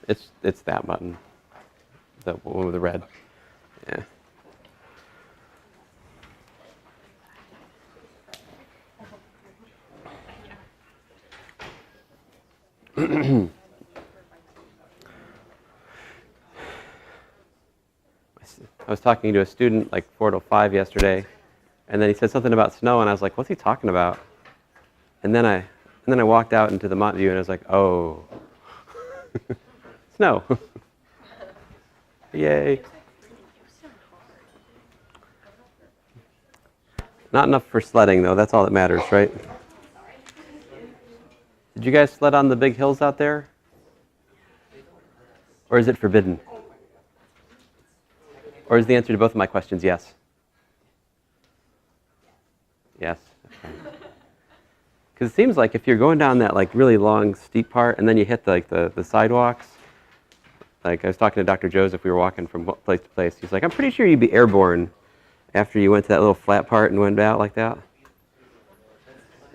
It's that button, the one with the red. Yeah. I was talking to a student like 4 to 5 yesterday, and then he said something about snow, and I was like, "What's he talking about?" And then I walked out into the Mountain View, and I was like, "Oh, snow! Yay!" Not enough for sledding, though. That's all that matters, right? Did you guys sled on the big hills out there? Or is it forbidden? Or is the answer to both of my questions yes? Yes. Because it seems like if you're going down that like really long, steep part, and then you hit the sidewalks, like I was talking to Dr. Joseph, we were walking from place to place. He's like, "I'm pretty sure you'd be airborne after you went to that little flat part and went out like that."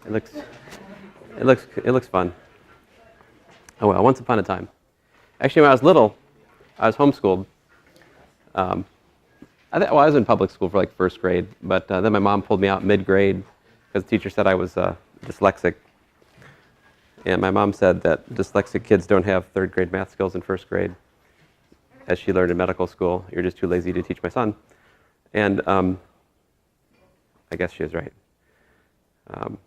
It looks fun. Oh well, once upon a time. Actually, when I was little, I was homeschooled. I was in public school for like first grade, but then my mom pulled me out mid-grade because the teacher said I was dyslexic. And my mom said that dyslexic kids don't have third grade math skills in first grade, as she learned in medical school. You're just too lazy to teach my son. And I guess she was right. But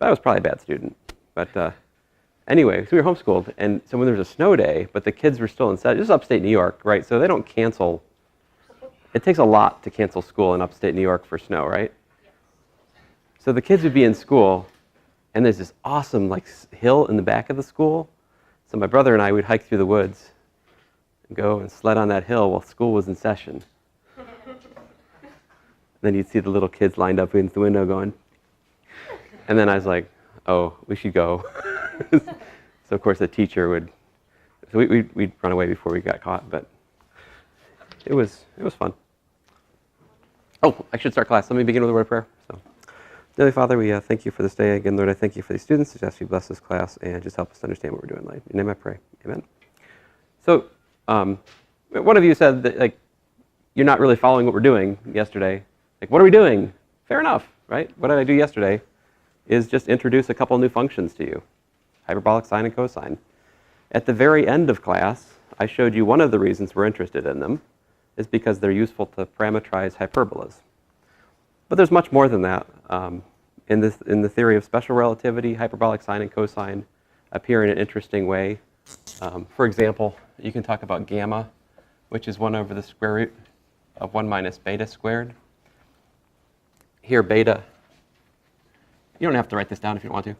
I was probably a bad student. But anyway, so we were homeschooled, and so when there was a snow day, but the kids were still in session. This is upstate New York, right? So they don't cancel. It takes a lot to cancel school in upstate New York for snow, right? So the kids would be in school, and there's this awesome like hill in the back of the school. So my brother and I would hike through the woods and go and sled on that hill while school was in session. Then you'd see the little kids lined up against the window going. And then I was like, "Oh, we should go." So of course the teacher would. So we'd run away before we got caught, but it was fun. Oh, I should start class. Let me begin with a word of prayer. So, Heavenly Father, we thank you for this day again, Lord. I thank you for these students. Just ask you to bless this class and just help us to understand what we're doing. In your name I pray. Amen. So, one of you said that like you're not really following what we're doing yesterday. Like, what are we doing? Fair enough, right? What did I do yesterday? Is just introduce a couple new functions to you: hyperbolic, sine, and cosine. At the very end of class, I showed you one of the reasons we're interested in them is because they're useful to parametrize hyperbolas. But there's much more than that. In the theory of special relativity, hyperbolic sine and cosine appear in an interesting way. For example, you can talk about gamma, which is 1 over the square root of 1 minus beta squared. Here, beta, you don't have to write this down if you don't want to.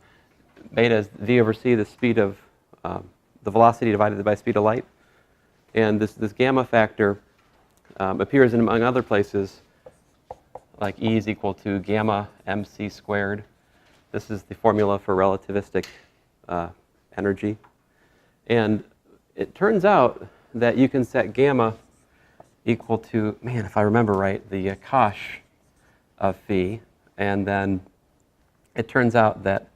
Beta is v over c, the speed of the velocity divided by the speed of light. And this gamma factor appears in, among other places, like E is equal to gamma mc squared. This is the formula for relativistic energy. And it turns out that you can set gamma equal to, man, if I remember right, the cosh of phi. And then it turns out that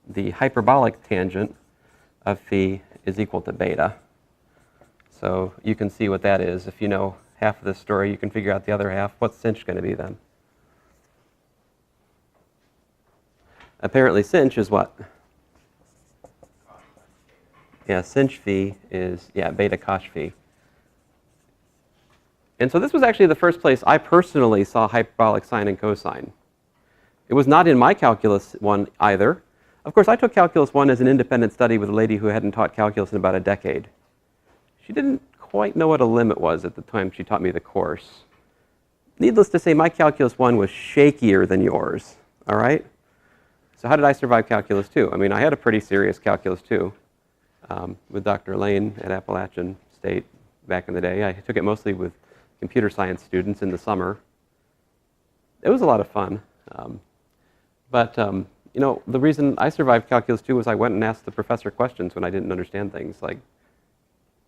the hyperbolic tangent of phi is equal to beta. So you can see what that is. If you know half of this story, you can figure out the other half. What's sinh going to be then? Apparently sinh is what? Yeah, sinh phi is, beta cosh phi. And so this was actually the first place I personally saw hyperbolic sine and cosine. It was not in my calculus 1 either. Of course, I took calculus 1 as an independent study with a lady who hadn't taught calculus in about a decade. She didn't quite know what a limit was at the time she taught me the course. Needless to say, my calculus 1 was shakier than yours, all right? So how did I survive calculus 2? I mean, I had a pretty serious calculus 2 with Dr. Lane at Appalachian State back in the day. I took it mostly with computer science students in the summer. It was a lot of fun. But you know, the reason I survived calculus 2 was I went and asked the professor questions when I didn't understand things, like,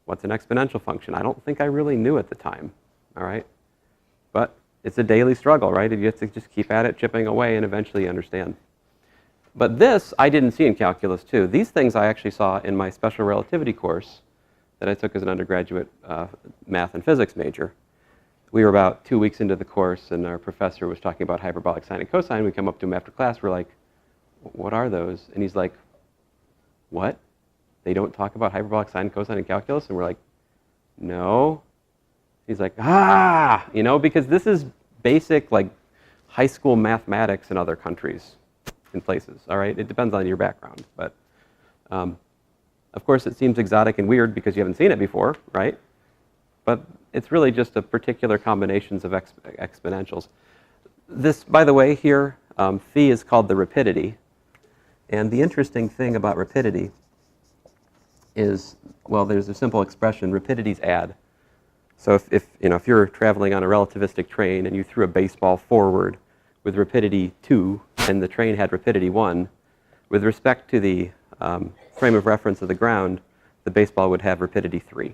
what's an exponential function? I don't think I really knew at the time, all right? But it's a daily struggle, right? You have to just keep at it, chipping away, and eventually you understand. But this I didn't see in calculus 2. These things I actually saw in my special relativity course that I took as an undergraduate math and physics major. We were about 2 weeks into the course, and our professor was talking about hyperbolic sine and cosine. We come up to him after class. We're like, what are those? And he's like, what? They don't talk about hyperbolic sine and cosine in calculus? And we're like, no. He's like, you know, because this is basic, like, high school mathematics in other countries, in places, all right? It depends on your background. But, of course, it seems exotic and weird because you haven't seen it before, right? But it's really just a particular combinations of exponentials. This, by the way, here, phi is called the rapidity. And the interesting thing about rapidity is, well, there's a simple expression, rapidities add. So if you're traveling on a relativistic train and you threw a baseball forward with rapidity 2 and the train had rapidity 1, with respect to the frame of reference of the ground, the baseball would have rapidity 3.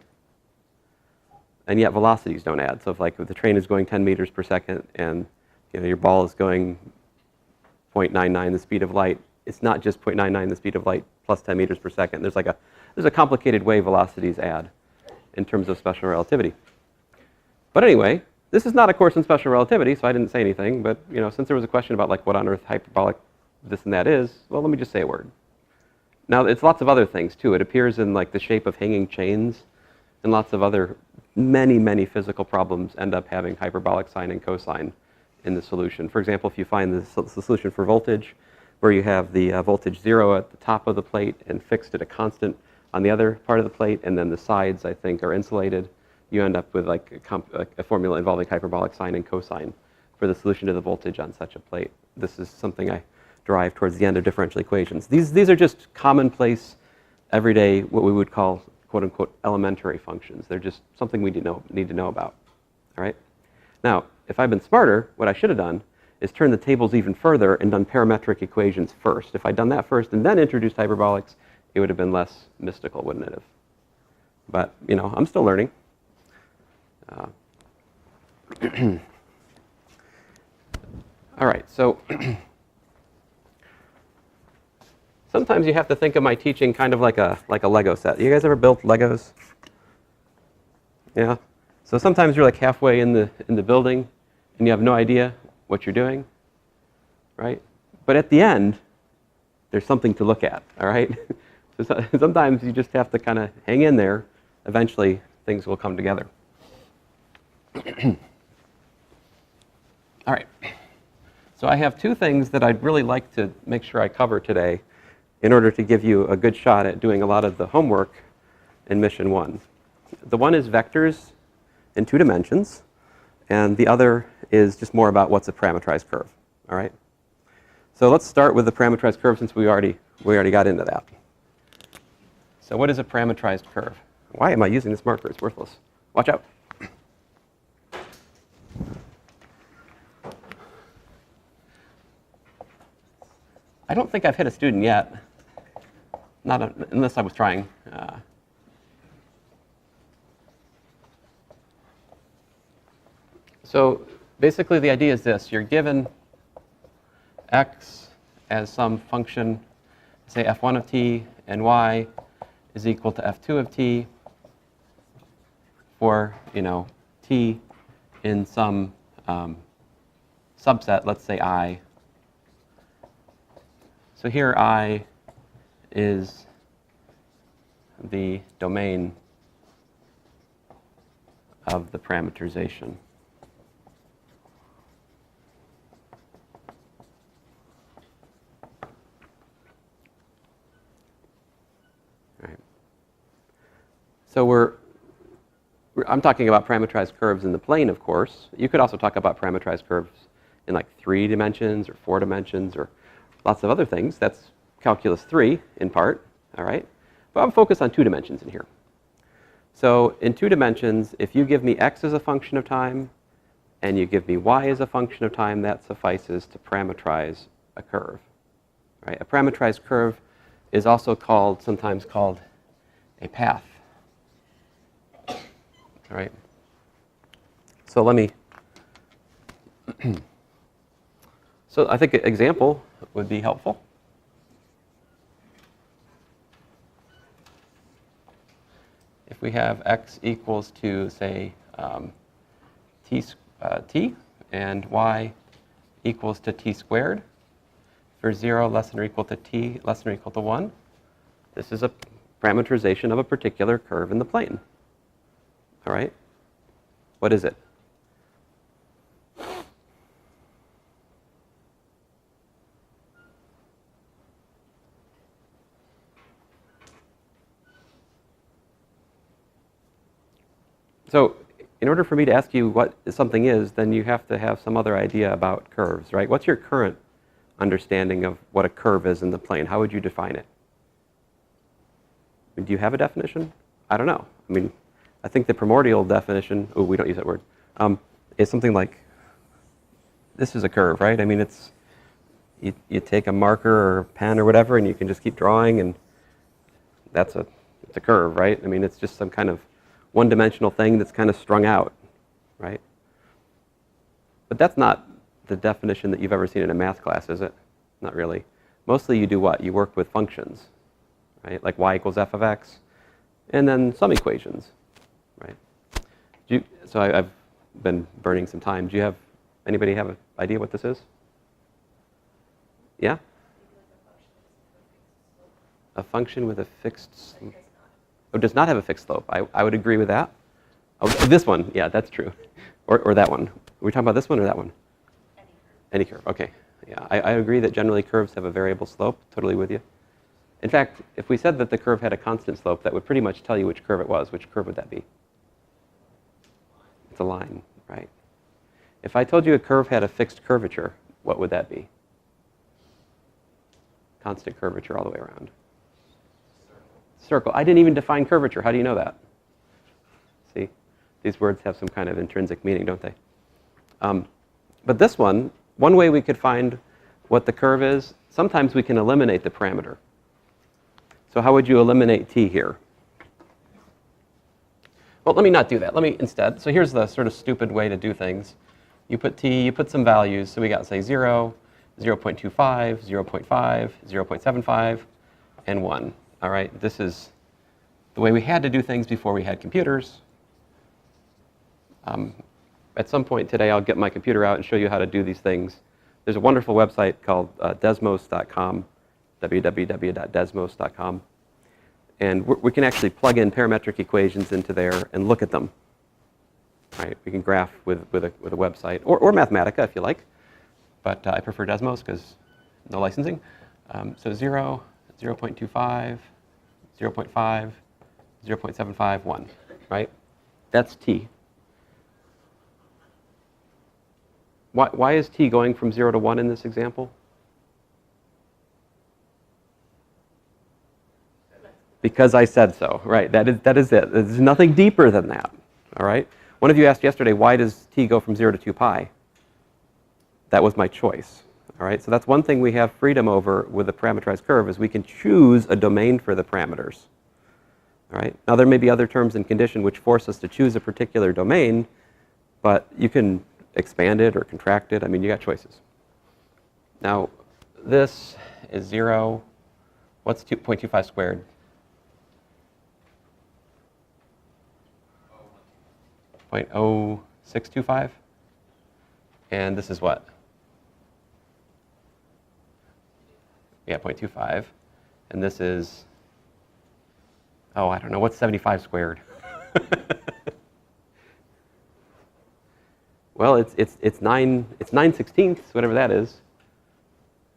And yet velocities don't add. So if the train is going 10 meters per second and your ball is going 0.99 the speed of light, it's not just 0.99 the speed of light plus 10 meters per second. There's a complicated way velocities add in terms of special relativity. But anyway, this is not a course in special relativity, so I didn't say anything. But since there was a question about what on earth hyperbolic this and that is, well, let me just say a word. Now, it's lots of other things too. It appears in the shape of hanging chains, and lots of other many physical problems end up having hyperbolic sine and cosine in the solution. For example, if you find the solution for voltage, where you have the voltage 0 at the top of the plate and fixed at a constant on the other part of the plate, and then the sides, I think, are insulated, you end up with a formula involving hyperbolic sine and cosine for the solution to the voltage on such a plate. This is something I derived towards the end of differential equations. These are just commonplace, everyday, what we would call, quote unquote, elementary functions. They're just something we need to know about. All right? Now, if I'd been smarter, what I should have done is turn the tables even further and done parametric equations first. If I'd done that first and then introduced hyperbolics, it would have been less mystical, wouldn't it have? But, I'm still learning. All right, so sometimes you have to think of my teaching kind of like a Lego set. You guys ever built Legos? Yeah. So sometimes you're halfway in the building and you have no idea what you're doing, right? But at the end, there's something to look at, all right? So sometimes you just have to kind of hang in there. Eventually, things will come together. All right. So I have two things that I'd really like to make sure I cover today in order to give you a good shot at doing a lot of the homework in Mission 1. The one is vectors in 2 dimensions, and the other is just more about what's a parametrized curve. All right? So let's start with the parametrized curve since we already got into that. So what is a parametrized curve? Why am I using this marker? It's worthless. Watch out. I don't think I've hit a student yet, unless I was trying. So basically the idea is this. You're given x as some function, say f1 of t, and y is equal to f2 of t for, t in some subset, let's say I. So here I is the domain of the parameterization. All right. So I'm talking about parametrized curves in the plane, of course. You could also talk about parametrized curves in 3 dimensions or 4 dimensions or lots of other things. That's calculus 3 in part, all right? But I'm focused on 2 dimensions in here. So in 2 dimensions, if you give me x as a function of time and you give me y as a function of time, that suffices to parametrize a curve, right? A parametrized curve is also sometimes called a path, all right? So let me, so I think an example would be helpful. if we have x equals to, say, t, and y equals to t squared, for 0 less than or equal to t less than or equal to 1, this is a parameterization of a particular curve in the plane. All right? What is it? So in order for me to ask you what something is, then you have to have some other idea about curves, right? What's your current understanding of what a curve is in the plane? How would you define it? I mean, do you have a definition? I don't know. I mean, I think the primordial definition, oh, we don't use that word, is something like, this is a curve, right? I mean, it's, you take a marker or a pen or whatever, and you can just keep drawing, and it's a curve, right? I mean, it's just some kind of one-dimensional thing that's kind of strung out, right? But that's not the definition that you've ever seen in a math class, is it? Not really. Mostly you do what? You work with functions, right? Like y equals f of x, and then some equations, right? So I've been burning some time. Do you have, anybody have an idea what this is? Yeah? A function with a fixed slope. Oh, does not have a fixed slope. I would agree with that. Oh, this one, yeah, that's true. Or that one. Are we talking about this one or that one? Any curve. Okay. Yeah, I agree that generally curves have a variable slope. Totally with you. In fact, if we said that the curve had a constant slope, that would pretty much tell you which curve it was. Which curve would that be? It's a line, right? If I told you a curve had a fixed curvature, what would that be? Constant curvature all the way around. Circle. I didn't even define curvature. How do you know that? See, these words have some kind of intrinsic meaning, don't they? But this one way we could find what the curve is, sometimes we can eliminate the parameter. So how would you eliminate t here? Well, let me not do that. Let me instead, so here's the sort of stupid way to do things. You put t, you put some values. So we got, say, 0, 0.25, 0.5, 0.75, and 1. All right, this is the way we had to do things before we had computers. At some point today, I'll get my computer out and show you how to do these things. There's a wonderful website called desmos.com, www.desmos.com. And we can actually plug in parametric equations into there and look at them. Right? We can graph with a website, or Mathematica if you like. But I prefer Desmos because no licensing. So 0, 0.25, 0.5, 0.75, 1, right? That's t. Why is t going from 0 to 1 in this example? Because I said so, right? That is it. There's nothing deeper than that, all right? One of you asked yesterday, why does t go from 0 to 2 pi? That was my choice, all right? So that's one thing we have freedom over with the parameterized curve is we can choose a domain for the parameters, all right? Now, there may be other terms and conditions which force us to choose a particular domain, but you can expand it or contract it. I mean, you got choices. Now, this is 0. What's 2.25 squared? 0.0625. And this is what? Yeah, 0.25. And this is, oh, I don't know, what's 75 squared? Well, it's 9/16, whatever that is.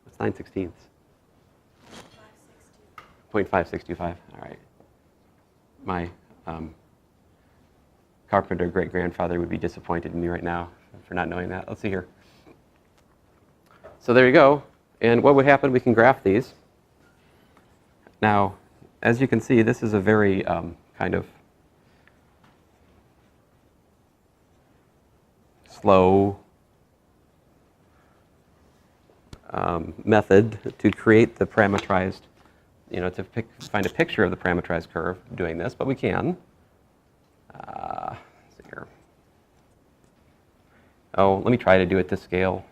What's 9/16? 0.5625. All right. My carpenter great-grandfather would be disappointed in me right now for not knowing that. Let's see here. So there you go. And what would happen? We can graph these. Now, as you can see, this is a very kind of slow method to create the parametrized, to find a picture of the parametrized curve doing this, but we can. Let's see here. Oh, let me try to do it to scale.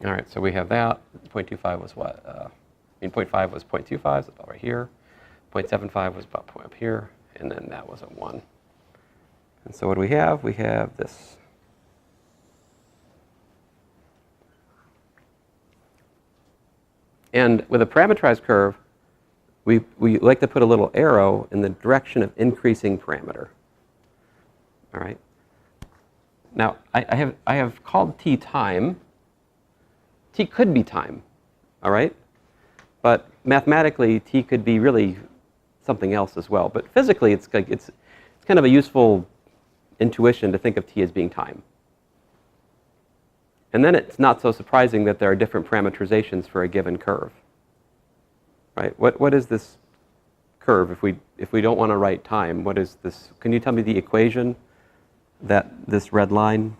All right, so we have that. 0.25 was what? 0.5 was 0.25, so about right here. 0.75 was about point up here, and then that was a 1. And so what do we have? We have this. And with a parametrized curve, we like to put a little arrow in the direction of increasing parameter. All right. Now, I have called t time. T could be time, all right? But mathematically, t could be really something else as well. But physically, it's kind of a useful intuition to think of t as being time. And then it's not so surprising that there are different parameterizations for a given curve, right? What is this curve? If we don't want to write time, what is this? Can you tell me the equation that this red line,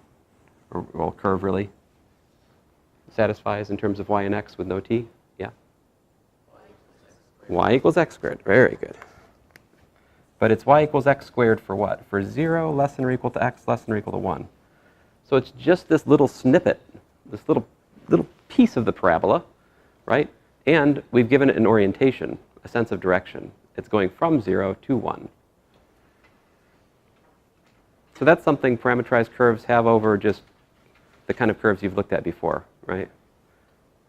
or well, curve really, satisfies in terms of y and x with no t? Yeah? Y equals x squared. Very good. But it's y equals x squared for what? For 0 less than or equal to x less than or equal to 1. So it's just this little snippet, this little piece of the parabola, right? And we've given it an orientation, a sense of direction. It's going from 0 to 1. So that's something parametrized curves have over just the kind of curves you've looked at before, right?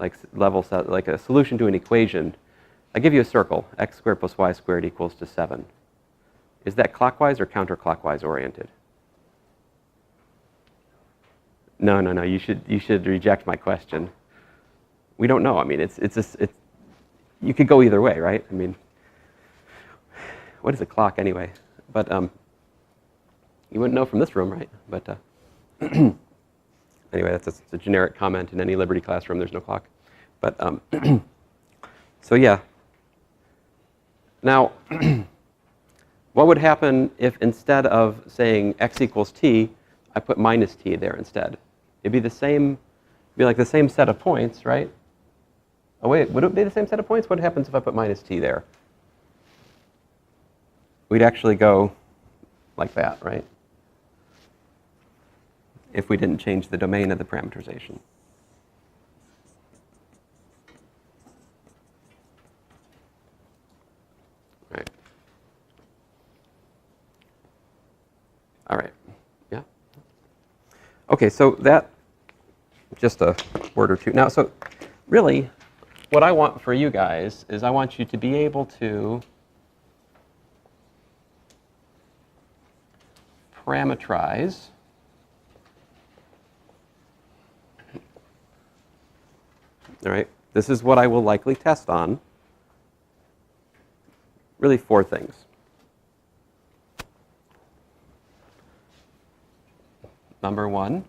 Like like a solution to an equation. I give you a circle, x squared plus y squared equals to 7. Is that clockwise or counterclockwise oriented? No. You should reject my question. We don't know. I mean, you could go either way, right? I mean, what is a clock anyway? But you wouldn't know from this room, right? But anyway, that's a generic comment in any Liberty classroom. There's no clock. But so yeah. Now, what would happen if instead of saying x equals t, I put minus t there instead? It'd be the same, like the same set of points, right? Oh wait, would it be the same set of points? What happens if I put minus t there? We'd actually go like that, right? If we didn't change the domain of the parameterization. Right. All right. Yeah. Okay, so that, just a word or two. Now, so really, what I want for you guys is I want you to be able to parameterize all right, this is what I will likely test on. Really 4 things. Number 1,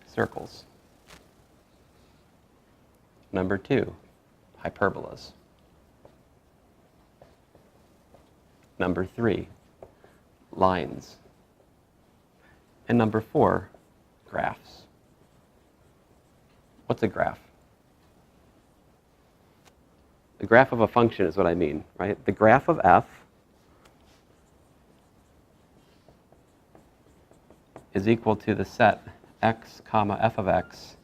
circles. Number 2, hyperbolas. Number 3, lines. And number 4, graphs. What's a graph? The graph of a function is what I mean, right? The graph of f is equal to the set x comma f of x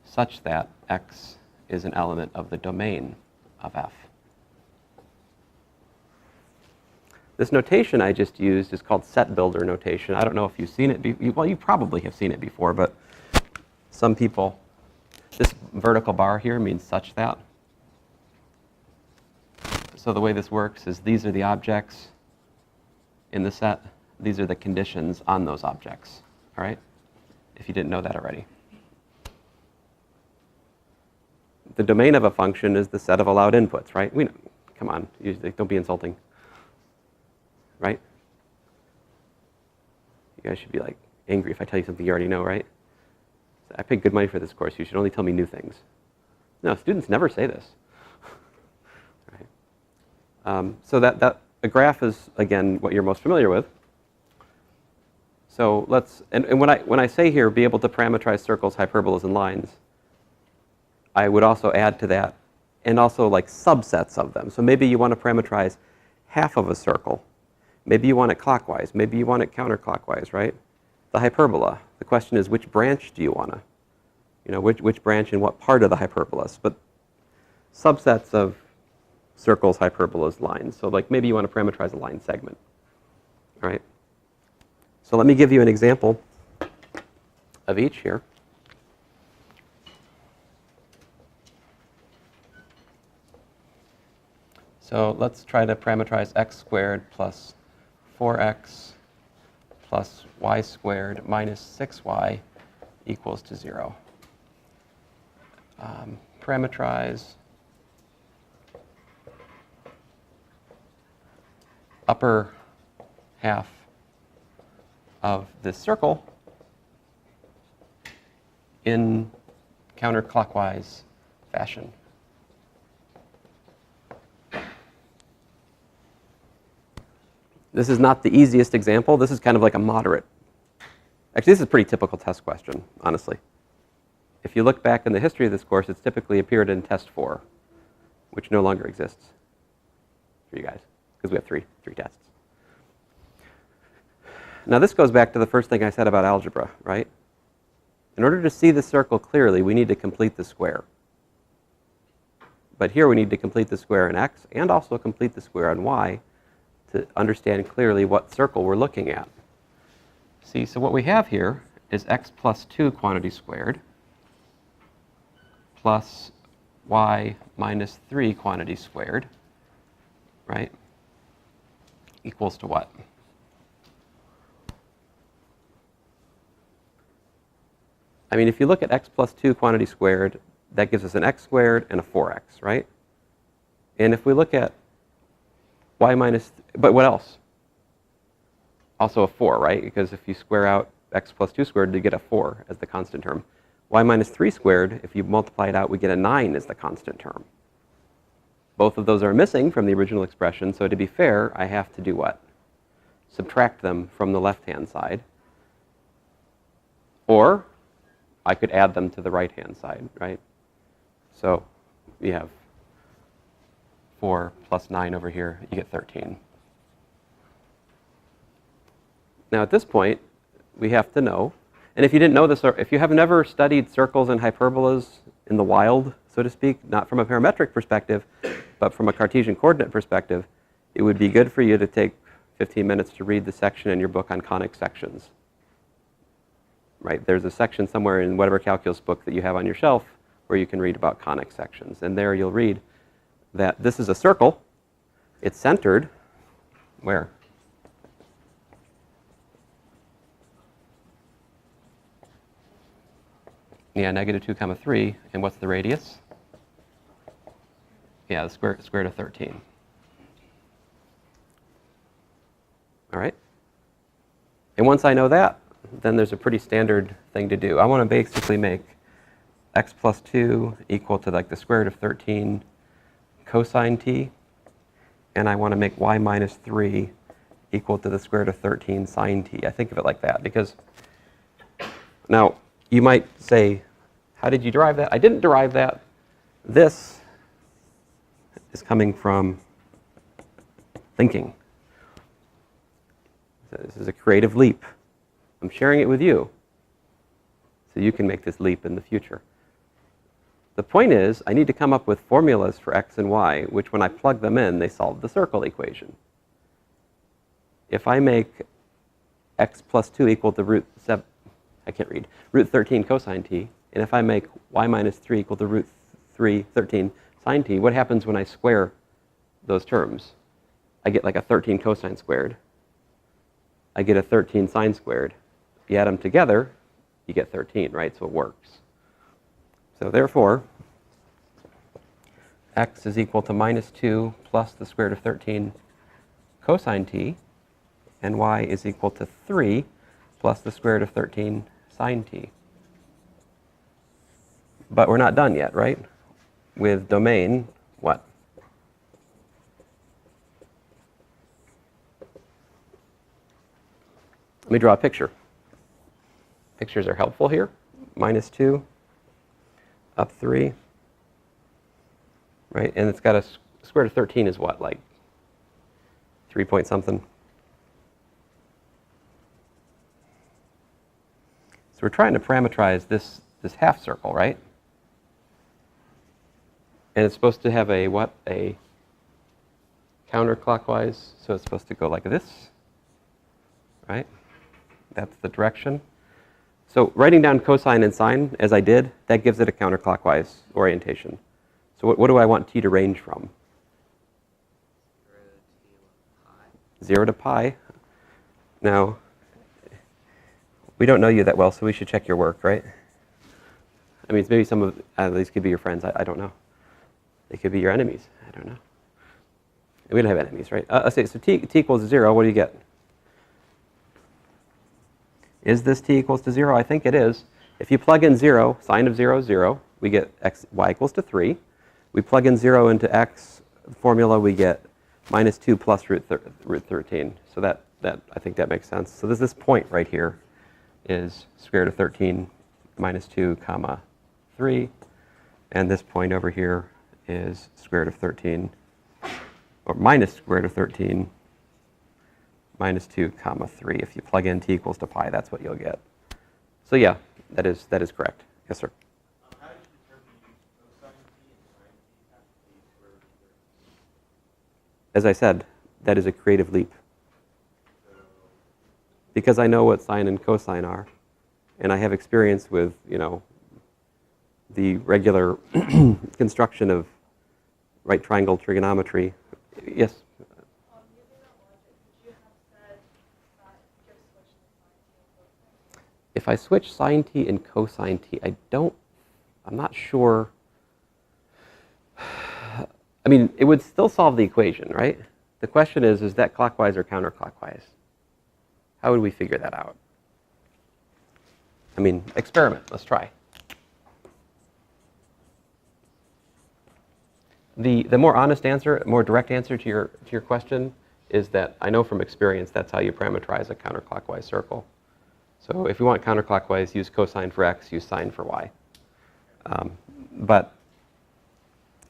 such that x is an element of the domain of f. This notation I just used is called set builder notation. I don't know if you've seen it. Well, you probably have seen it before, but some people, this vertical bar here means such that. So the way this works is these are the objects in the set. These are the conditions on those objects, all right? If you didn't know that already. The domain of a function is the set of allowed inputs, right? We know, come on, don't be insulting, right? You guys should be like angry if I tell you something you already know, right? I paid good money for this course. You should only tell me new things. No, students never say this. So that a graph is, again, what you're most familiar with. So let's, and when I say here, be able to parameterize circles, hyperbolas, and lines, I would also add to that, and also like subsets of them. So maybe you want to parameterize half of a circle. Maybe you want it clockwise. Maybe you want it counterclockwise, right? The hyperbola. The question is, which branch do you want to You know, which branch in what part of the hyperbolas, but subsets of circles, hyperbolas, lines. So like maybe you want to parameterize a line segment. All right. So let me give you an example of each here. So let's try to parameterize x squared plus 4x plus y squared minus 6y equals to 0. Parameterize upper half of this circle in counterclockwise fashion. This is not the easiest example. This is kind of like a moderate. Actually, this is a pretty typical test question, honestly. If you look back in the history of this course, it's typically appeared in test 4, which no longer exists for you guys, because we have three tests. Now, this goes back to the first thing I said about algebra, right? In order to see the circle clearly, we need to complete the square. But here we need to complete the square in x and also complete the square on y to understand clearly what circle we're looking at. See, so what we have here is x plus 2 quantity squared plus y minus 3 quantity squared, right, equals to what? I mean, if you look at x plus 2 quantity squared, that gives us an x squared and a 4x, right? And if we look at y minus, but what else? Also a 4, right? Because if you square out x plus 2 squared, you get a 4 as the constant term. Y minus 3 squared, if you multiply it out, we get a 9 as the constant term. Both of those are missing from the original expression, so to be fair, I have to do what? Subtract them from the left-hand side. Or I could add them to the right-hand side, right? So we have 4 plus 9 over here, you get 13. Now at this point, we have to know, and if you didn't know this, or if you have never studied circles and hyperbolas in the wild, so to speak, not from a parametric perspective, but from a Cartesian coordinate perspective, it would be good for you to take 15 minutes to read the section in your book on conic sections. Right? There's a section somewhere in whatever calculus book that you have on your shelf where you can read about conic sections. And there you'll read that this is a circle. It's centered where? Yeah, -2, 3. And what's the radius? Yeah, the square root of 13. All right? And once I know that, then there's a pretty standard thing to do. I want to basically make x plus 2 equal to like the square root of 13 cosine t, and I want to make y minus 3 equal to the square root of 13 sine t. I think of it like that because now you might say, how did you derive that? I didn't derive that. This is coming from thinking. So this is a creative leap. I'm sharing it with you so you can make this leap in the future. The point is, I need to come up with formulas for x and y, which when I plug them in, they solve the circle equation. If I make x plus 2 equal to root 13 cosine t, and if I make y minus 3 equal to root 13 sine t, what happens when I square those terms? I get like a 13 cosine squared. I get a 13 sine squared. If you add them together, you get 13, right? So it works. So therefore, x is equal to minus 2 plus the square root of 13 cosine t, and y is equal to 3 plus the square root of 13 sine t. But we're not done yet, right? With domain, what? Let me draw a picture. Pictures are helpful here. Minus 2, up 3, right? And it's got a square root of 13 is what, like 3 point something? So we're trying to parameterize this this half circle, right? And it's supposed to have a what? A counterclockwise, so it's supposed to go like this, right? That's the direction. So writing down cosine and sine, as I did, that gives it a counterclockwise orientation. So what do I want t to range from? 0 to pi. Now, we don't know you that well, so we should check your work, right? I mean, maybe some of these could be your friends. I don't know. They could be your enemies. I don't know. We don't have enemies, right? Let's say, so t equals 0. What do you get? Is this t equals to 0? I think it is. If you plug in 0, sine of 0 is 0. We get y equals to 3. We plug in 0 into x formula, we get minus 2 plus root 13. So that I think that makes sense. So there's this point right here is square root of 13 minus 2 comma 3. And this point over here is square root of 13, or minus square root of 13 minus 2 comma 3. If you plug in t equals to pi, that's what you'll get. So yeah, that is correct. Yes, sir. How did you determine cosine t and sine t have to be square root of 13? As I said, that is a creative leap. Because I know what sine and cosine are, and I have experience with, the regular construction of right triangle trigonometry. Yes? Using that logic, could you have said that you have switched the sine t and cosine? If I switch sine t and cosine t, I'm not sure. I mean, it would still solve the equation, right? The question is that clockwise or counterclockwise? How would we figure that out? I mean, experiment. Let's try. The more honest answer, more direct answer to your question is that I know from experience that's how you parameterize a counterclockwise circle. So if you want counterclockwise, use cosine for x, use sine for y. But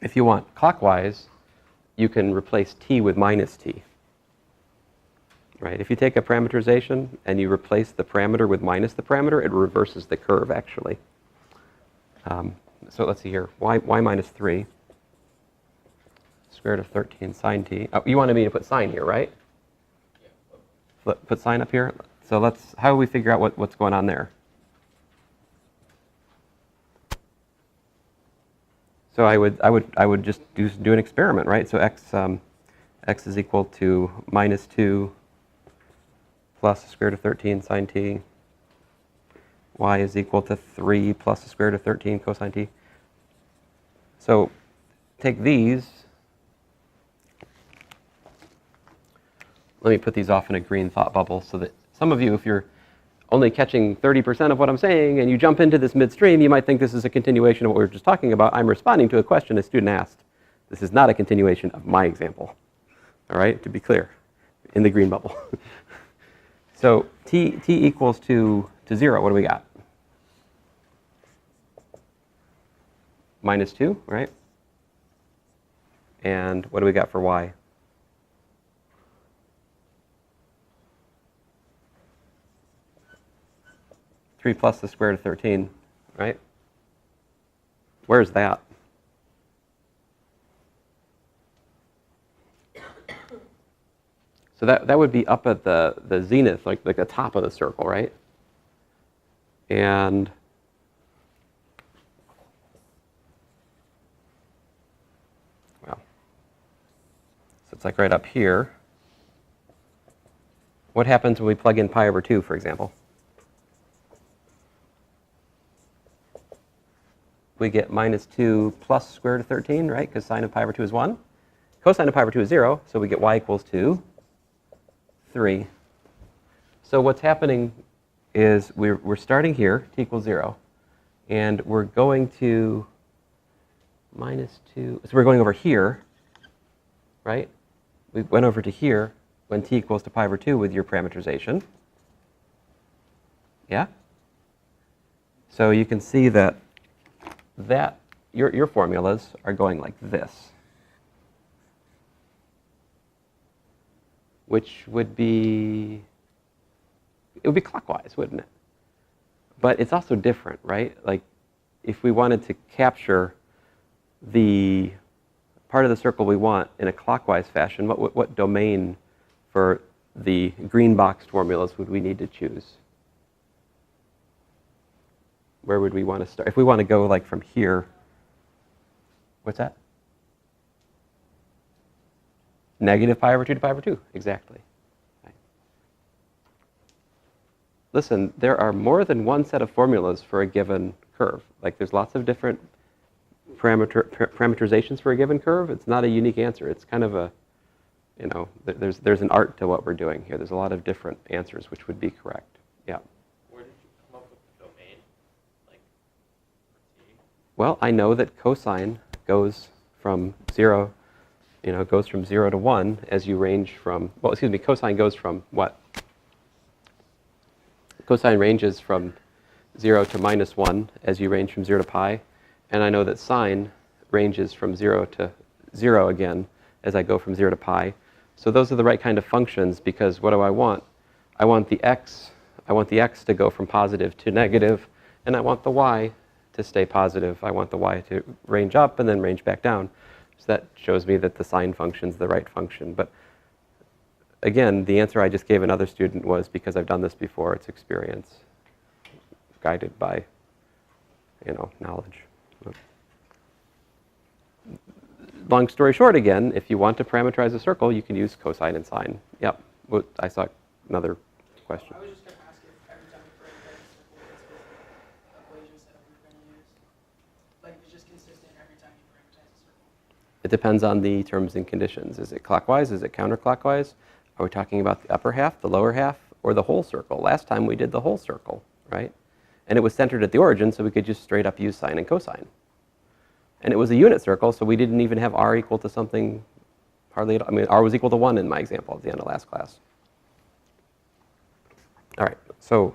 if you want clockwise, you can replace t with minus t. Right? If you take a parameterization and you replace the parameter with minus the parameter, it reverses the curve actually. So let's see here. Y minus 3 square root of 13 sine t. Oh, you wanted me to put sine here, right? Yeah. Put sine up here. So how do we figure out what's going on there? So I would just do an experiment, right? So x is equal to minus 2 plus the square root of 13 sine t. Y is equal to 3 plus the square root of 13 cosine t. So take these. Let me put these off in a green thought bubble so that some of you, if you're only catching 30% of what I'm saying and you jump into this midstream, you might think this is a continuation of what we were just talking about. I'm responding to a question a student asked. This is not a continuation of my example. All right, to be clear, in the green bubble. So t equals to 0. What do we got? Minus 2, right? And what do we got for y? 3 plus the square root of 13, right? Where's that? So that would be up at the zenith, like the top of the circle, right? And well, so it's like right up here. What happens when we plug in pi over 2, for example? We get minus 2 plus square root of 13, right? Because sine of pi over 2 is 1. Cosine of pi over 2 is 0, so we get y equals to 3. So what's happening is we're starting here, t equals 0, and we're going to minus 2. So we're going over here, right? We went over to here when t equals to pi over 2 with your parameterization. Yeah? So you can see that your formulas are going like this, which would be, it would be clockwise, wouldn't it? But it's also different, right? Like if we wanted to capture the part of the circle we want in a clockwise fashion, what domain for the green boxed formulas would we need to choose? Where would we want to start? If we want to go like from here, what's that? Negative pi over 2 to pi over 2, exactly. Right. Listen, there are more than one set of formulas for a given curve. Like there's lots of different parameterizations for a given curve. It's not a unique answer. It's kind of a, you know, there's an art to what we're doing here. There's a lot of different answers which would be correct. Yeah. Where did you come up with the domain? Like, for t? Well, I know that cosine goes from 0, you know, goes from 0 to 1 as you range from, well, excuse me, cosine goes from what? Cosine ranges from 0 to minus 1 as you range from 0 to pi. And I know that sine ranges from 0 to 0 again as I go from 0 to pi. So those are the right kind of functions because what do I want? I want the x to go from positive to negative, and I want the y to stay positive. I want the y to range up and then range back down. So that shows me that the sine function is the right function. But again, the answer I just gave another student was because I've done this before. It's experience guided by, you know, knowledge. Long story short, again, if you want to parameterize a circle, you can use cosine and sine. Yep. Well, I saw another question. I was just going to ask if every time you parameterize a circle, it's the equation set you're going to use. Like, if it's just consistent every time you parameterize a circle. It depends on the terms and conditions. Is it clockwise? Is it counterclockwise? Are we talking about the upper half, the lower half, or the whole circle? Last time we did the whole circle, right? And it was centered at the origin, so we could just straight up use sine and cosine. And it was a unit circle, so we didn't even have r equal to something hardly at all. I mean, r was equal to 1 in my example at the end of last class. All right, so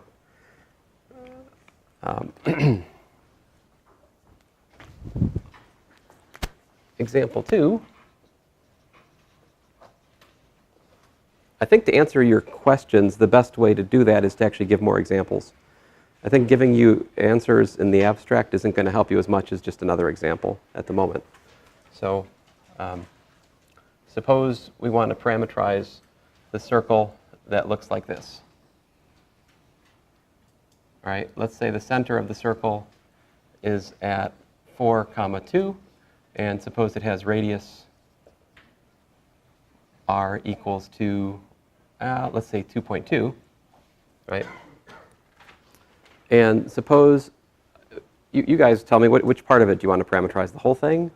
example 2. I think to answer your questions, the best way to do that is to actually give more examples. I think giving you answers in the abstract isn't going to help you as much as just another example at the moment. So suppose we want to parameterize the circle that looks like this. All right, let's say the center of the circle is at 4, 2, and suppose it has radius r equals to, let's say 2.2, right? And suppose, you guys tell me, which part of it do you want to parameterize? The whole thing?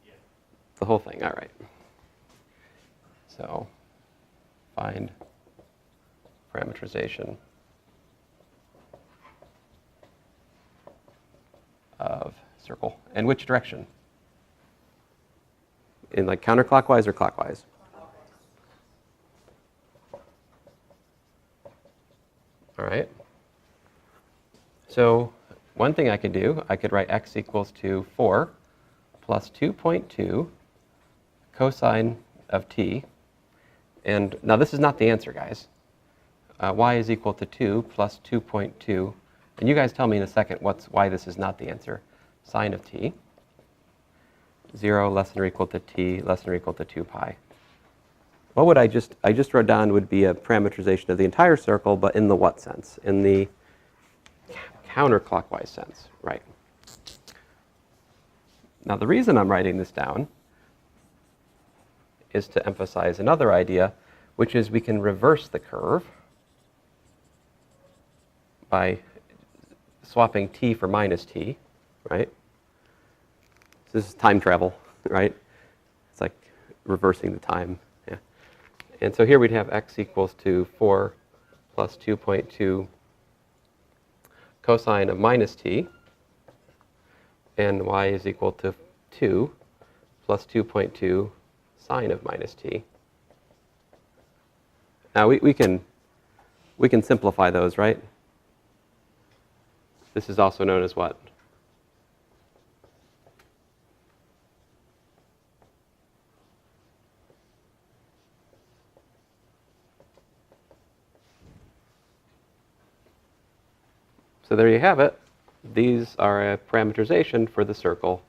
Yeah. The whole thing, all right. So find parameterization of circle. And which direction? In like counterclockwise or clockwise? All right. So one thing I could do, I could write x equals to 4 plus 2.2 cosine of t. And now this is not the answer, guys. Y is equal to 2 plus 2.2. And you guys tell me in a second why this is not the answer. Sine of t. 0 less than or equal to t less than or equal to 2 pi. What would I just wrote down would be a parameterization of the entire circle, but in the what sense? In the counterclockwise sense, right? Now the reason I'm writing this down is to emphasize another idea, which is we can reverse the curve by swapping t for minus t, right? So this is time travel, right? It's like reversing the time, yeah. And so here we'd have x equals to 4 plus 2.2 cosine of minus t, and y is equal to 2 plus 2.2 sine of minus t. Now we can simplify those, right? This is also known as what? So there you have it. these are a parameterization for the circle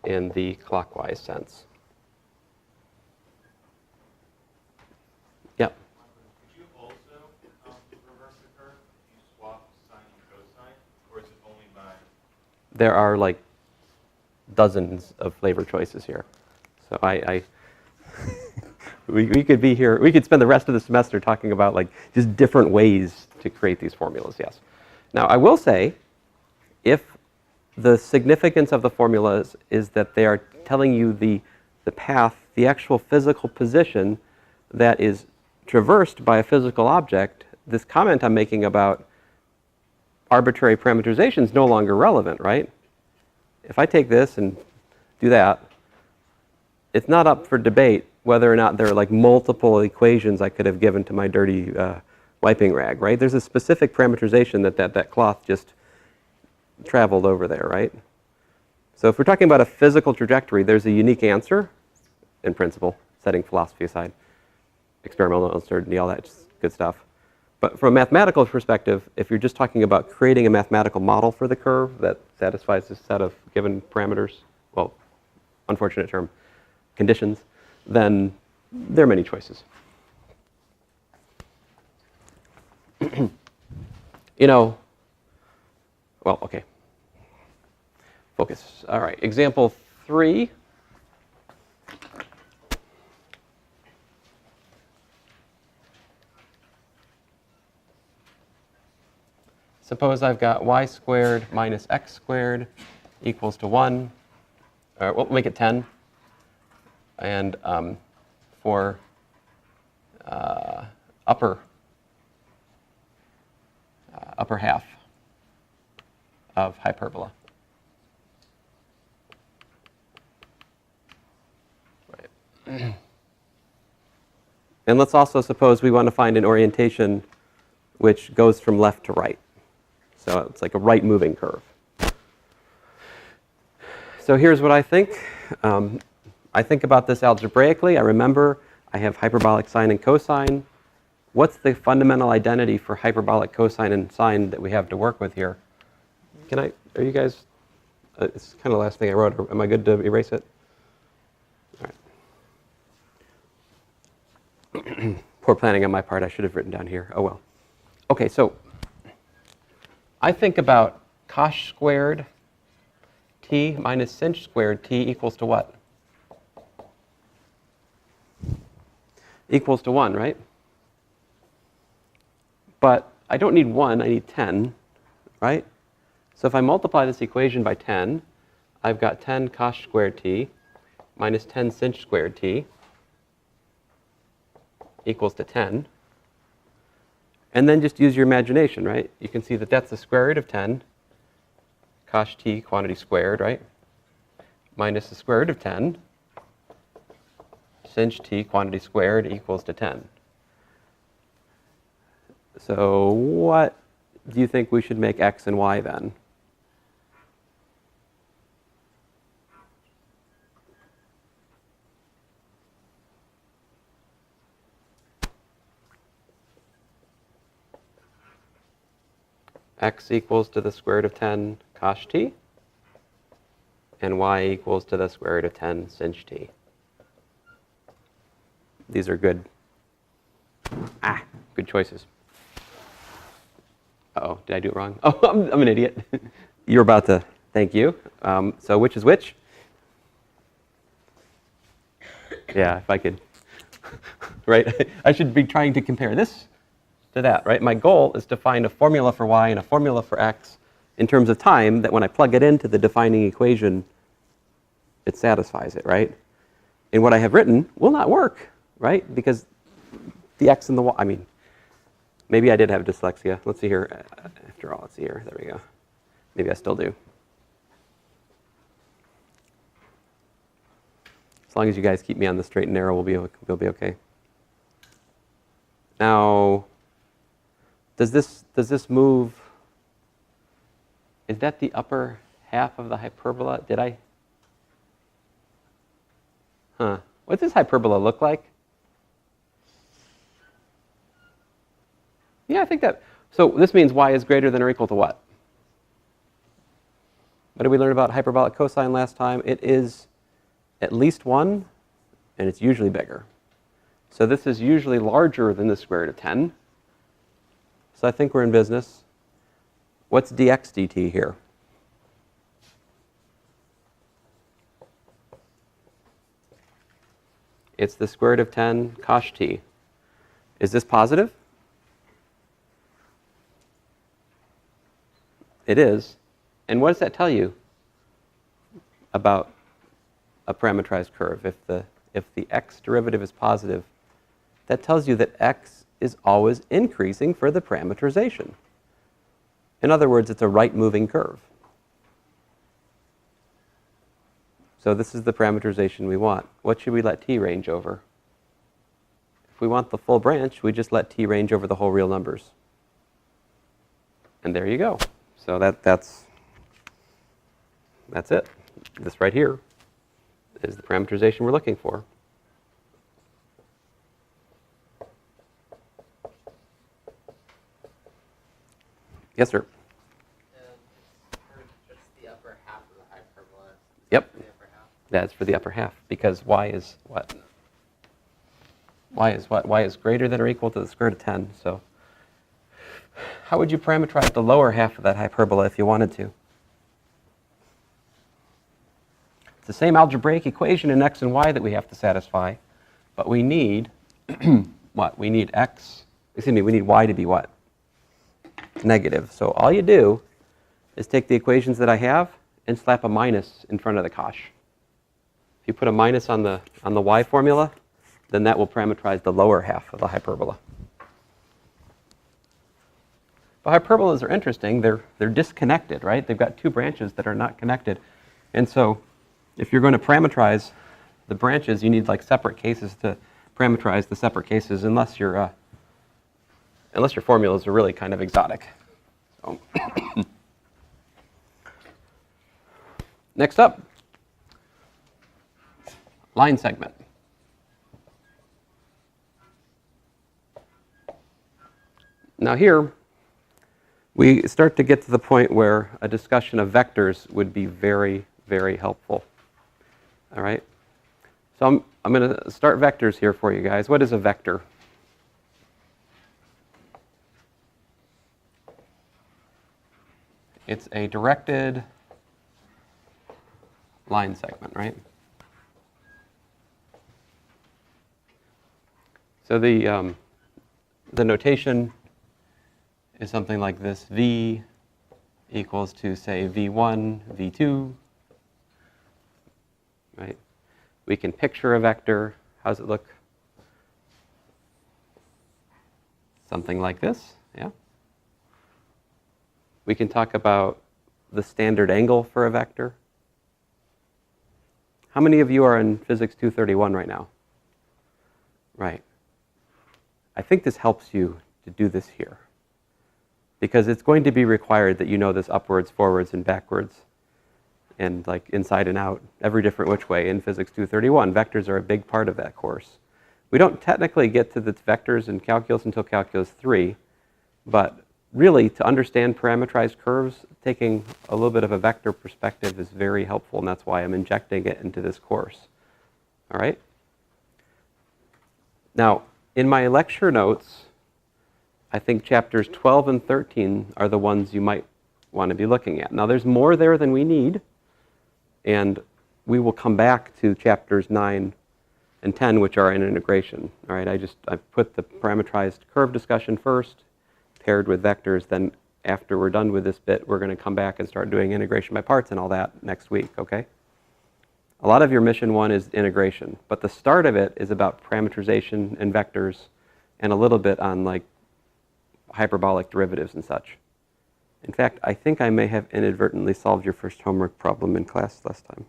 in the clockwise sense. Yep. Could you also reverse the curve if you swap sine and cosine, or is it only by? There are like dozens of flavor choices here. So we could be here, we could spend the rest of the semester talking about like just different ways to create these formulas, yes. Now I will say, if the significance of the formulas is that they are telling you the path, the actual physical position that is traversed by a physical object, this comment I'm making about arbitrary parameterization is no longer relevant, right? If I take this and do that, it's not up for debate whether or not there are like multiple equations I could have given to my dirty wiping rag, right? There's a specific parameterization that cloth just traveled over there, right? So if we're talking about a physical trajectory, there's a unique answer in principle, setting philosophy aside, experimental uncertainty, all that good stuff. But from a mathematical perspective, if you're just talking about creating a mathematical model for the curve that satisfies this set of given parameters, well, unfortunate term, conditions, then there are many choices. You know, well, okay. Focus. All right, example 3. Suppose I've got y squared minus x squared equals to 1. We'll make it 10. And for upper half of hyperbola. Right. And let's also suppose we want to find an orientation which goes from left to right. So it's like a right moving curve. So here's what I think. I think about this algebraically. I remember I have hyperbolic sine and cosine. What's the fundamental identity for hyperbolic cosine and sine that we have to work with here? Are you guys, it's kind of the last thing I wrote. Am I good to erase it? All right. Poor planning on my part. I should have written down here. Oh well. Okay, so I think about cos squared t minus sinh squared t equals to what? Equals to 1, right? But I don't need 1, I need 10, right? So if I multiply this equation by 10, I've got 10 cos squared t minus 10 sinh squared t equals to 10. And then just use your imagination, right? You can see that that's the square root of 10 cos t quantity squared, right? Minus the square root of 10 sinh t quantity squared equals to 10. So what do you think we should make x and y then? X equals to the square root of 10 cos t, and y equals to the square root of 10 sinh t. These are good choices. Uh-oh, did I do it wrong? Oh, I'm an idiot. You're about to, thank you. So which is which? Yeah, if I could, right? I should be trying to compare this to that, right? My goal is to find a formula for y and a formula for x in terms of time that when I plug it into the defining equation, it satisfies it, right? And what I have written will not work, right? Because the x and the y, I mean, maybe I did have dyslexia. Let's see here. After all, let's see here. There we go. Maybe I still do. As long as you guys keep me on the straight and narrow, we'll be okay. Now, does this move? Is that the upper half of the hyperbola? Did I? Huh. What does hyperbola look like? Yeah, I think that. So this means y is greater than or equal to what? What did we learn about hyperbolic cosine last time? It is at least 1, and it's usually bigger. So this is usually larger than the square root of 10. So I think we're in business. What's dx dt here? It's the square root of 10 cosh t. Is this positive? It is. And what does that tell you about a parametrized curve? If the x derivative is positive, that tells you that x is always increasing for the parameterization. In other words, it's a right-moving curve. So this is the parameterization we want. What should we let t range over? If we want the full branch, we just let t range over the whole real numbers. And there you go. So that's it. This right here is the parameterization we're looking for. Yes, sir. Just the upper half of the hyperbola. Yep. The upper half. That's for the upper half, because y is what? Y is what? Y is greater than or equal to the square root of 10. So how would you parameterize the lower half of that hyperbola if you wanted to? It's the same algebraic equation in x and y that we have to satisfy, but we need what? We need we need y to be what? Negative. So all you do is take the equations that I have and slap a minus in front of the cosh. If you put a minus on the y formula, then that will parameterize the lower half of the hyperbola. But hyperbolas are interesting. They're disconnected, right? They've got two branches that are not connected. And so if you're going to parameterize the branches, you need like separate cases to parameterize the separate cases, unless your formulas are really kind of exotic. So next up, line segment. Now here, we start to get to the point where a discussion of vectors would be very, very helpful. All right? So I'm going to start vectors here for you guys. What is a vector? It's a directed line segment, right? So the notation is something like this. V equals to, say, V1, V2, right? We can picture a vector. How does it look? Something like this, yeah? We can talk about the standard angle for a vector. How many of you are in Physics 231 right now? Right. I think this helps you to do this here, because it's going to be required that you know this upwards, forwards, and backwards, and like inside and out, every different which way in Physics 231. Vectors are a big part of that course. We don't technically get to the vectors in calculus until calculus 3, but really, to understand parametrized curves, taking a little bit of a vector perspective is very helpful, and that's why I'm injecting it into this course. All right? Now, in my lecture notes, I think chapters 12 and 13 are the ones you might want to be looking at. Now, there's more there than we need, and we will come back to chapters 9 and 10, which are in integration. All right? I put the parametrized curve discussion first, paired with vectors. Then after we're done with this bit, we're going to come back and start doing integration by parts and all that next week, okay? A lot of your mission 1 is integration, but the start of it is about parameterization and vectors, and a little bit on like hyperbolic derivatives and such. In fact, I think I may have inadvertently solved your first homework problem in class last time.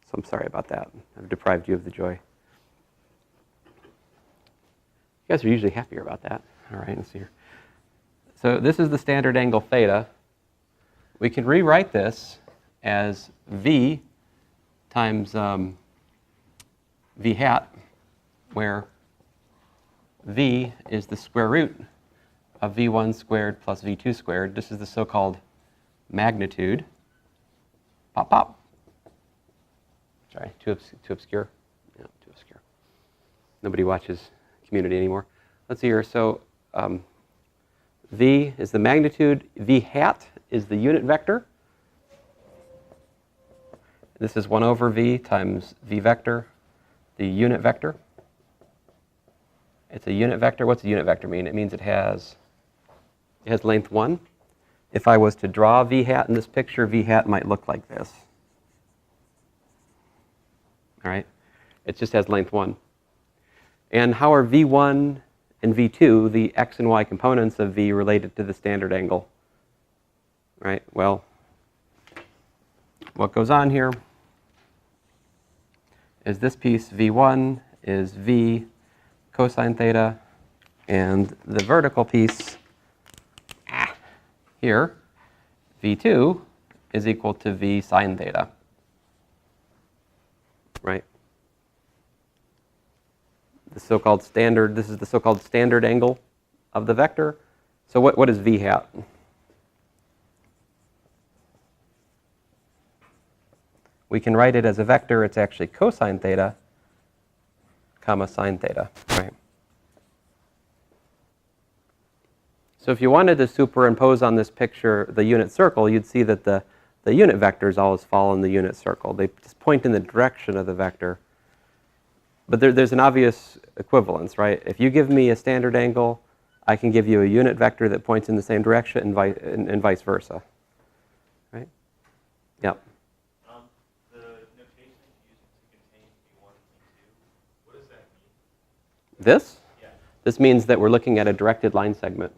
So I'm sorry about that. I've deprived you of the joy. You guys are usually happier about that. All right, let's see here. So this is the standard angle theta. We can rewrite this as V times V hat, where V is the square root of V1 squared plus V2 squared. This is the so-called magnitude. Pop, pop. Sorry, too obscure. Yeah, too obscure. Nobody watches Community anymore. Let's see here. So v is the magnitude. V hat is the unit vector. This is 1 over v times v vector, the unit vector. It's a unit vector. What's a unit vector mean? It means it has length 1. If I was to draw v hat in this picture, v hat might look like this. All right? It just has length 1. And how are v1 and v2, the x and y components of v, related to the standard angle? Right? Well, what goes on here is this piece, v1, is v cosine theta, and the vertical piece here, v2, is equal to v sine theta. Right? This is the so-called standard angle of the vector. So what is v hat? We can write it as a vector. It's actually cosine theta, comma sine theta. Right? So if you wanted to superimpose on this picture the unit circle, you'd see that the unit vectors always fall in the unit circle. They just point in the direction of the vector. But there's an obvious equivalence, right? If you give me a standard angle, I can give you a unit vector that points in the same direction and vice versa. Right? Yep. The notation used to contain v1 and v2, what does that mean? This? Yeah. This means that we're looking at a directed line segment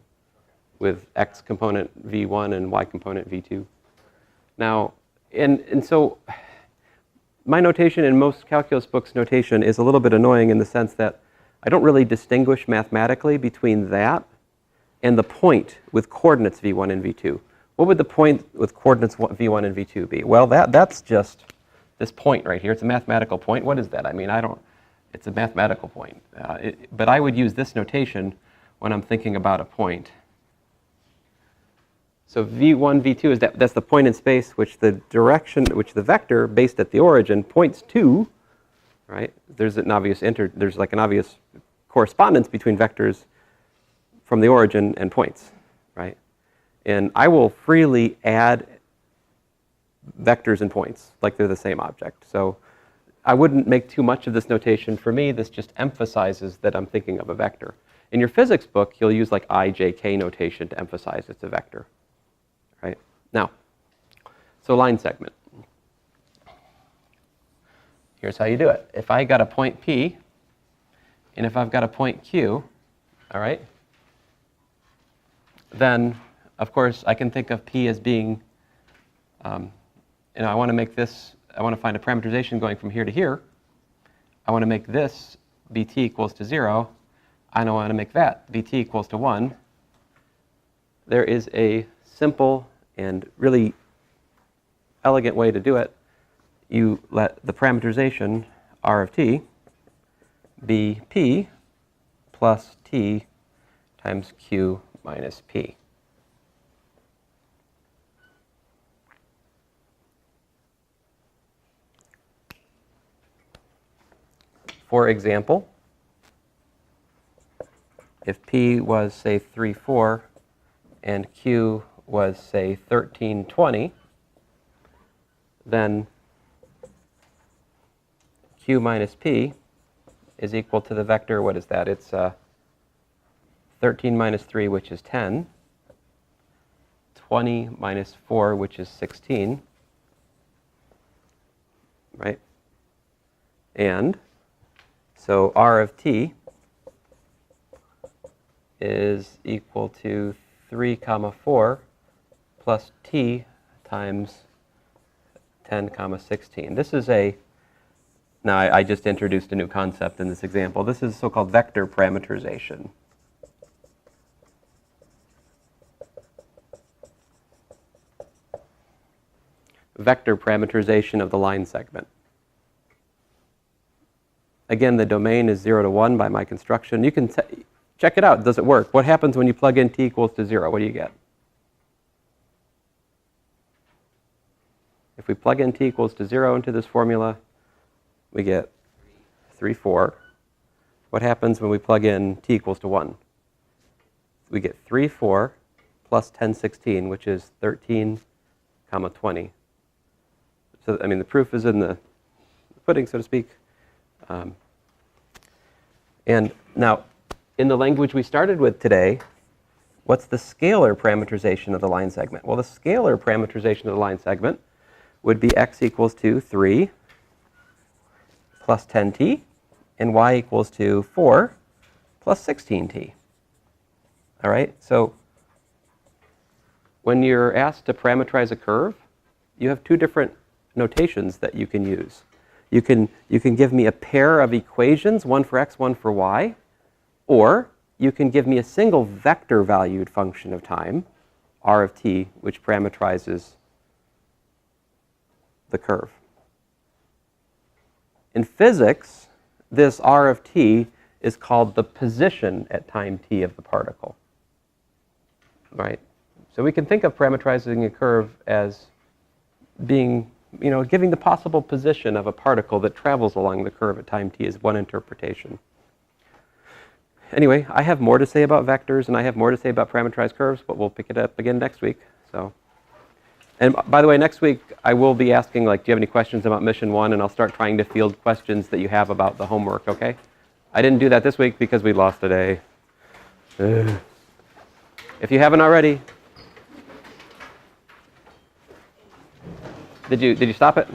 with x component v1 and y component v2. Now, and so my notation in most calculus books' notation is a little bit annoying in the sense that I don't really distinguish mathematically between that and the point with coordinates v1 and v2. What would the point with coordinates v1 and v2 be? Well, that's just this point right here. It's a mathematical point. What is that? I mean, it's a mathematical point. But I would use this notation when I'm thinking about a point. So v1, v2 that's the point in space which the direction, which the vector based at the origin points to, right? There's an obvious correspondence between vectors from the origin and points, right? And I will freely add vectors and points like they're the same object. So I wouldn't make too much of this notation. For me, this just emphasizes that I'm thinking of a vector. In your physics book, you'll use like IJK notation to emphasize it's a vector. Right? Now, so line segment. Here's how you do it. If I got a point P, and if I've got a point Q, all right, then, of course, I can think of P as being, I want to make this, I want to find a parameterization going from here to here. I want to make this BT equals to 0. I don't want to make that BT equals to 1. There is a simple and really elegant way to do it. You let the parameterization R of t be P plus T times Q minus P. For example, if P was, say, 3, 4, and Q was, say, 13, 20, then Q minus P is equal to the vector, what is that? It's 13 minus 3, which is 10, 20 minus 4, which is 16, right? And so R of t is equal to 3 comma 4 plus t times 10 comma 16. This is now I just introduced a new concept in this example. This is so-called vector parameterization. Vector parameterization of the line segment. Again, the domain is 0 to 1 by my construction. You can check it out. Does it work? What happens when you plug in t equals to 0? What do you get? If we plug in t equals to 0 into this formula, we get 3, 4. What happens when we plug in t equals to 1? We get 3, 4 plus 10, 16, which is 13, comma 20. So, I mean, the proof is in the pudding, so to speak. And now, in the language we started with today, what's the scalar parameterization of the line segment? Well, the scalar parameterization of the line segment would be x equals to 3 plus 10t, and y equals to 4 plus 16t. All right, so when you're asked to parameterize a curve, you have two different notations that you can use. You can give me a pair of equations, one for x, one for y, or you can give me a single vector-valued function of time, r of t, which parameterizes the curve. In physics, this r of t is called the position at time t of the particle. Right? So we can think of parameterizing a curve as being, giving the possible position of a particle that travels along the curve at time t is one interpretation. Anyway, I have more to say about vectors and I have more to say about parameterized curves, but we'll pick it up again next week. So, and by the way, next week I will be asking, do you have any questions about mission 1? And I'll start trying to field questions that you have about the homework, okay? I didn't do that this week because we lost a day. If you haven't already, did you stop it?